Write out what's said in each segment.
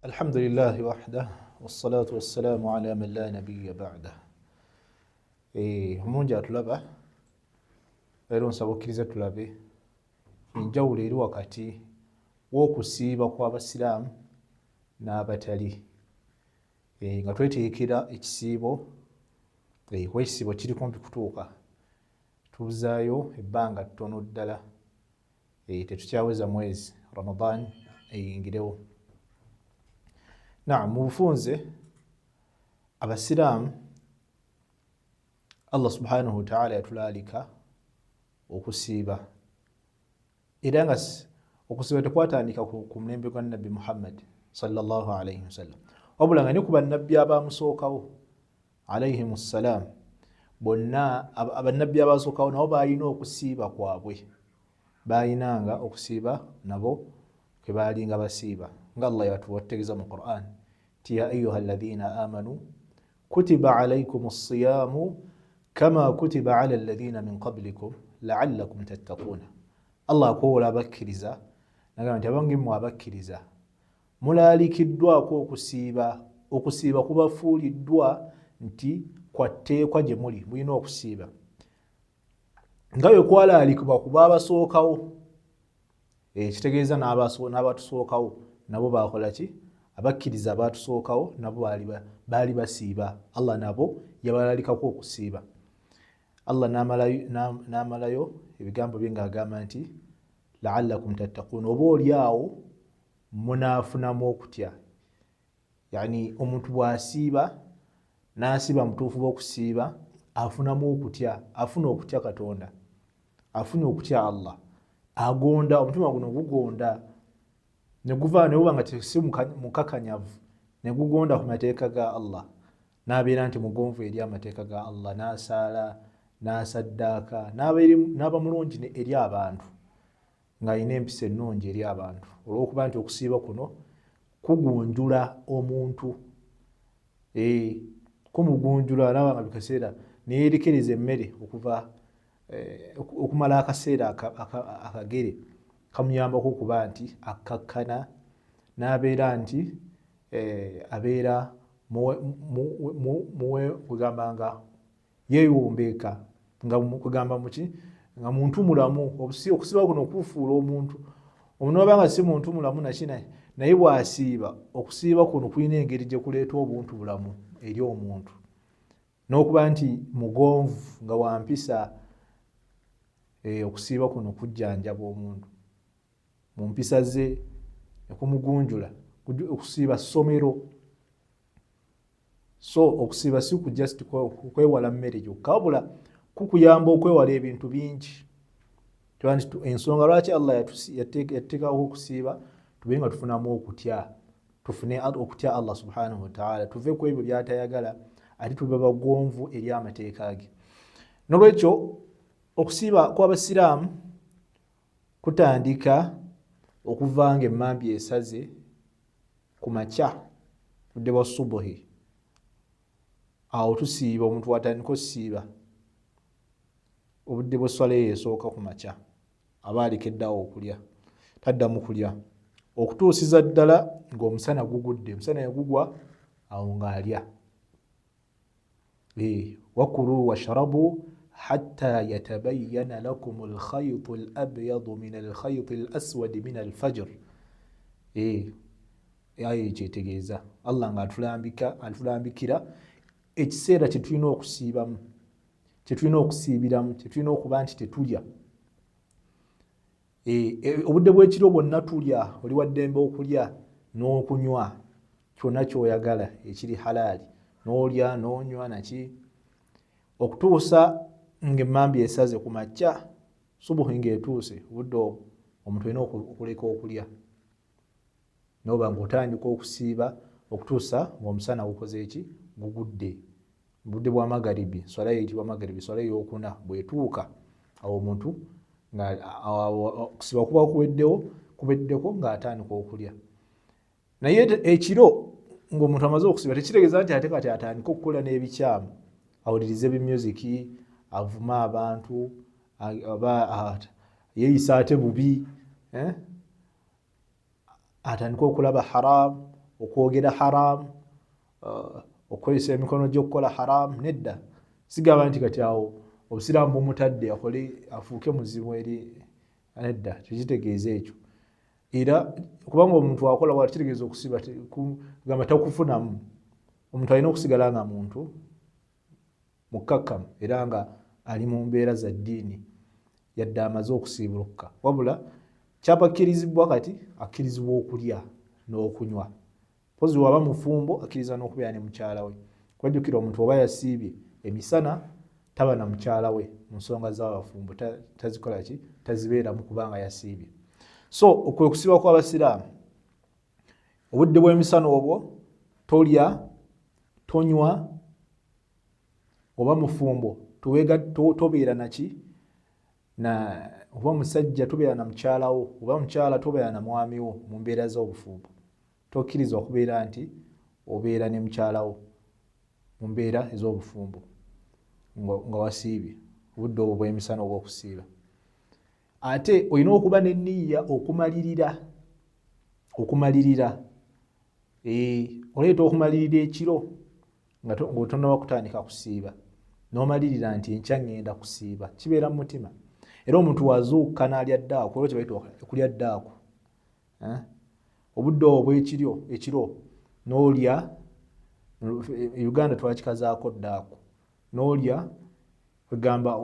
الحمد لله وحده والصلاة والسلام على من لا نبي بعده. Munja tulaba era nsaba okkiriza tulabe enjawulo eri wakati w'okusiiba kw'abasiraamu n'abatali, nga tweteekera ekisiibo kuba ekisiibo kiri kumpi kutuuka, tuzaayo ebbanga ttono ddala, tetukyaweza mwezi Ramadaan eyingirewo. Mu bufunze abasiraamu Allah subhanahu wa ta'ala yatulaalika okusiiba, era nga okusiiba tekwatandika ku mulembe gwa Nabbi Muhammad sallallahu alayhi wasallam, wabula nga ne ku bannabbi abamusookawo alayhimu ssalaam, bonna abannabbi abasookawo nabo baalina okusiiba kwabwe, baalinanga okusiiba nabo kwe baalinga basiiba, nga Allah yatutegeeza mu Qur'an ti ya ayuha alladhina amanu kutiba alaykum as-siyamu kama kutiba ala alladhina min qablikum la'allakum tattaquna. Allah akowola abakkiriza nagamba nti abange mmwe abakkiriza mulaalikiddwako okusiiba. Okusiiba kubafuuliddwa nti kwatteekwa gye muli, mulina okusiiba nga bwe kwalaalikibwa ku baabasookawo. Kitegeeza n'abatusookawo nabo baakola ki? Abakkiriza abaatusookawo nabo baali basiiba, Allah nabo yabalaalikako okusiiba. Allah n'amalayo ebigambo bye ng'agamba nti la'allakum tattaqun, oba oliawo munaafunamu okutya. Yani omuntu bw'asiiba n'asiiba mutuufu bw'okusiiba afunamu okutya, afuna okutya Katonda, afuna okutya Allah, agonda, omutima guno gugonda ne guva ne buba nga si mukakanyavu, ne gugonda ku mateeka ga Allah, n'abeera nti mugonvu eri amateeka ga Allah, n'asaala n'asaddaaka, n'aba mulungi eri abantu, ng'alina empisa ennungi eri abantu, olw'okuba nti okusiiba kuno kugunjula omuntu, kumugunjula naba nga bikaseera neyerekereza emmere okumala akaseera akagere, kamuyambako okuba nti akkakkana, n'abeera nti abeera muwe kugamba nga yeewombeeka, nga kugamba muki, nga muntu mulamu. Okusiiba kuno kufuula omuntu oba nga si muntu mulamu naye bw'asiiba, okusiiba kuno kulina engeri gye kuleeta obuntu bulamu eri omuntu, n'okuba nti mugonvu nga wampisa. Okusiiba kuno kujjanjaba omuntu mu mpisa ze, nekumugunjula. Okusiiba ssomero, so okusiiba si ku just kwewala mmere gyokka, wabula kukuyamba okwewala ebintu bingi. Ensonga lwaki Allah yateekawo okusiiba, tube nga tufunamu okutya, tufune okutya Allah subhanahu wa ta'ala, tuve ku ebyo by'atayagala, ate tube bagonvu eri amateeka ge. N'olwekyo okusiiba kw'abasiraamu kutandika okuva nga emmambya esaze ku makya, budde bwa subuhi, awo tusiiba. Omuntu watandika ossiiba obudde bw'esswala eyo esooka ku makya, aba alekeddeawo okulya, taddamu kulya okutuusiza ddala ng'omusana gugudde. Omusana yagugwa awo ng'alya. Wakulu washrabu hatta yatabayyana lakum alkhaytu alabyadu min alkhayti alaswadi min alfajr. Ayo kyetegeeza Allah nga atulambikira ekiseera kye tulina okusiibamu, kye tulina okusiibiramu, kye tulina okuba nti tetulya. Obudde bw'ekiro bwonna tulya, oli wa ddembe okulya n'okunywa kyonna ky'oyagala ekiri halaali, n'olya n'onywa naki, okutuusa ng'emmambya esaze ku makya, subuhi ng'etuuse, obudde obwo omuntu alina okuleka okulya, n'oba ng'otandika okusiiba okutuusa ng'omusana gukoze eki? Gugudde. Obudde bwa magaribi, swala eyitibwa magaribi, swala ey'okuna bw'etuuka, awo omuntu okusiiba kuba kubeddeko ng'atandika okulya. Naye ekiro ng'omuntu amaze okusiiba tekitegeeza nti ate kati atandika okukola n'ebikyamu, awulirize ebimyuziki, avuma abantu, yeeyisa ate bubi, atandika okulaba haramu, okwogera haram, okozesa emikono gy'okukola haram. Nedda, sigamba nti kati awo obusiraamu bumutadde afuuke muzimu eri. Nedda, tekitegeeza ekyo. Era kubanga omuntu akola bw'ati kitegeeza okusiba gamba takufunamu. Omuntu alina okusigala nga muntu mukkakkamu era nga ali mu mbeera za ddiini yadde amaze okusiibuluka. Wabula kyapakkirizibwa kati akkirizibwa okulya n'okunywa. Mpozi waba mufumbo akkiriza n'okubeera ne mukyala we. Kwajjukira omuntu oba yasiibye emisana taba na mukyala we mu nsonga z'abafumbo, tazikola ki, tazibeeramu kubanga yasiibye. So okwe kusiba kw'abasiraamu, obudde bw'emisana obwo tolya, tonywa, oba mufumbo tobeera naki na oba musajja tobeera na mukyala wo, oba mukyala tobeera na mwami wo mu mbeera z'obufumbo. Tokkirizibwa kubeera nti obeera ne mukyala wo mu mbeera ez'obufumbo nga wasiibye obudde obwo bw'emisana obw'okusiiba. Ate olina okuba n'enniya okumalirira. Oleeta okumalirira ekiro ng'otonnaba kutandika kusiiba, n'omalirira nti enkya ŋŋenda kusiiba, kibeera mu mutima. Era omuntu wazuukuka n'alya ddaaku, olwo kye bayita okulya ddaaku. Obudde obwo ekiro n'olya, Uganda twakikazaako ddaaku, n'olya kwegamba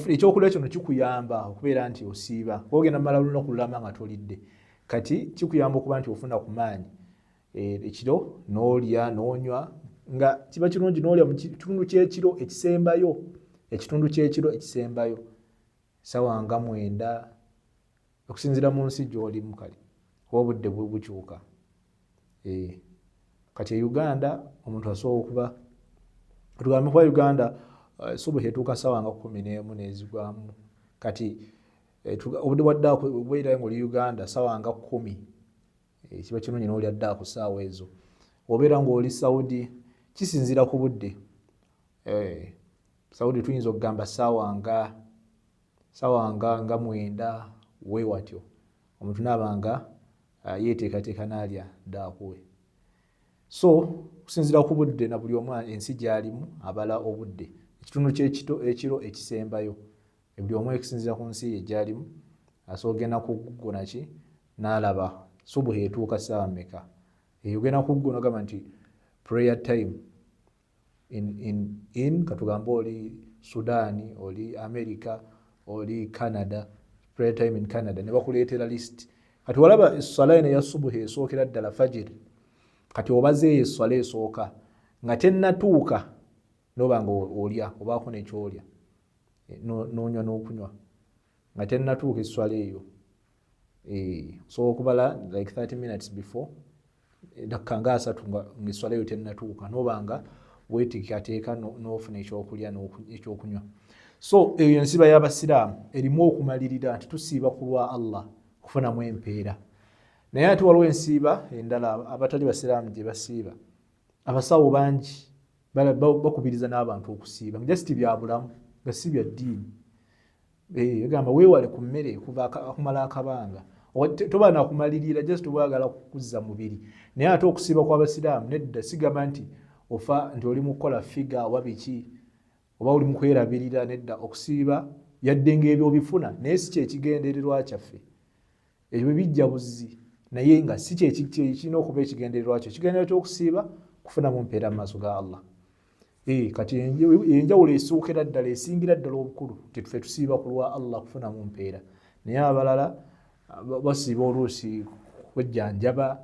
ekyokulya kino kikuyamba okubeera nti osiiba. Ogenda mmala lunaku lulamba nga tolidde, kati kikuyamba okuba nti ofuna ku maanyi. Ekiro n'olya n'onywa, nga kiba kirungi n'olya mu kitundu ky'ekiro ekisembayo, sawa nga 9 okusinziira mu nsi gy'olimu kale kuba obudde bukyuka. Kati e Uganda omuntu asobola okuba tugambe kuba Uganda subuhi etuuka sawa nga 11 n'ezigwamu. Kati obudde bwa ddaaku bw'era ng'oli Uganda sawa nga 10, kiba kirungi n'olya ddaaku saawa ezo. Obeera ng'oli Saudi, kisinziira ku budde. Saudi tuyinza okugamba saawa nga 9 weewatyo, omuntu n'abanga yeeteekateeka n'alya ddaaku we. So kusinziira ku budde na buli omu ensi gy'alimu abala obudde. Ekitundu ekiro ekisembayo, buli omu ekisinziira ku nsi ye gy'alimu asobola ogenda ku Google naki n'alaba subuhi etuuka ssaawa mmeka. Ogenda ku Google n'ogamba nti prayer time in katugambe oli Sudan, oli America, oli Canada, prayer time in Canada, ne bakuleetera list. Kati walaba esswala eno eya subuhi esookera ddala fajiri, kati obazeeyo esswala esooka nga tennatuuka n'oba nga olya obaako nekyolya n'onywa n'okunywa nga tennatuuka esswala eyo. Osobola okubala like 30 minutes before, dakika nga 3 nga esswala eyo tennatuuka, n'oba nga weeteekateeka n'ofuna ekyokulya n'ekyokunywa. So eyo ensiba y'abasiraamu erimu okumalirira nti tusiiba ku lwa Allah kufunamu empeera. Naye ate waliwo ensiiba endala abatali basiraamu gye basiiba. Abasawo bangi bakubiriza n'abantu okusiiba just bya bulamu nga si bya ddiini. Egamba weewale ku mmere okumala akabanga, toba nakumalirira just obwagala kukuzza mubiri. Naye ate okusiiba kw'abasiraamu nedda, sigamba nti ofa nti oli mu kukola figa oba biki oba oli mu kwerabirira. Nedda, okusiiba yadde ng'ebyo bifuna naye si kyekigendererwa kyaffe. Ebyo bijja buzzi naye nga si kirina okuba ekigendererwa kyo. Ekigendererwa ky'okusiiba kufuna mu mpeera mu maaso ga Allah. Kati enjawulo esuukira ddala esingira ddala obukulu teffe tusiiba ku lwa Allah kufuna mu mpeera. Naye abalala basiiba oluusi kwejjanjaba,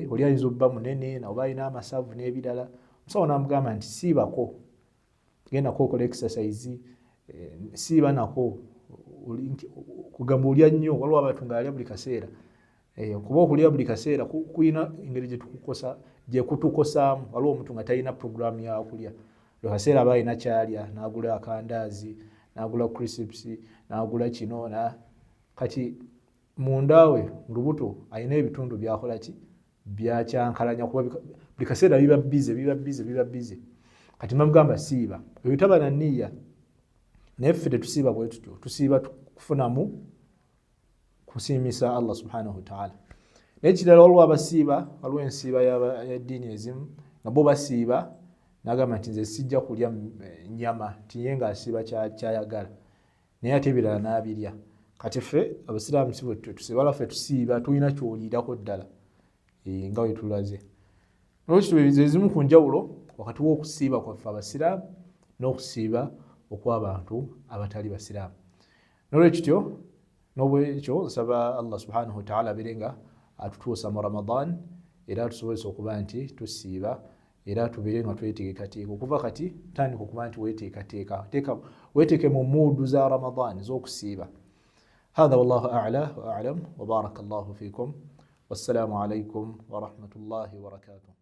oli ayinza obba munene oba alina amasavu n'ebirala, omusawo n'amugamba nti siibako, gendako okola exercise, siiba nako, kugamba olya nnyo. Waliwo abantu ng'alya buli kaseera, kuba okulya buli kaseera kuyina engeri gye kutukosaamu. Waliwo omuntu nga talina programu yakulya, buli kaseera aba alina kyalya, n'agula akandaazi, n'agula crisps, n'agula kino kati mundaawe mu lubuto alina ebitundu byakola ki byakyankalanya, kuba buli kaseera biba bize. Kati namugamba siiba, eyo taba na nniya. Naye ffe tetusiiba bwe tutyo, tusiiba kufunamu kusiimisa Allah subhanahu wa ta'ala. Ekirala waliwo abasiiba, waliwo ensiiba y'eddiini ezimu nga bo basiiba n'agamba nti nze sijja kulya nnyama, tiye ng'asiiba kyayagala, naye ate ebirala n'abirya. Kati ffe abasiraamu si bwe tusiiba, wala ffe tusiiba tulina ky'oliirako ddala nga bwe tulaze. N'olwekityo ezimu ku njawulo wakati w'okusiiba kwaffe abasiraamu n'okusiiba okw'abantu abatali basiraamu. N'olwekityo n'obwekyo nsaba Allah subhanahu wa ta'ala abeere nga atutuusa mu Ramadan era atusobozesa okuba nti tusiiba era tubeere nga tweteekateeka okuva kati tandika okuba nti weeteeke mu muudu za Ramadan z'okusiiba. هذا والله أعلى وأعلم وبارك الله فيكم والسلام عليكم ورحمة الله وبركاته.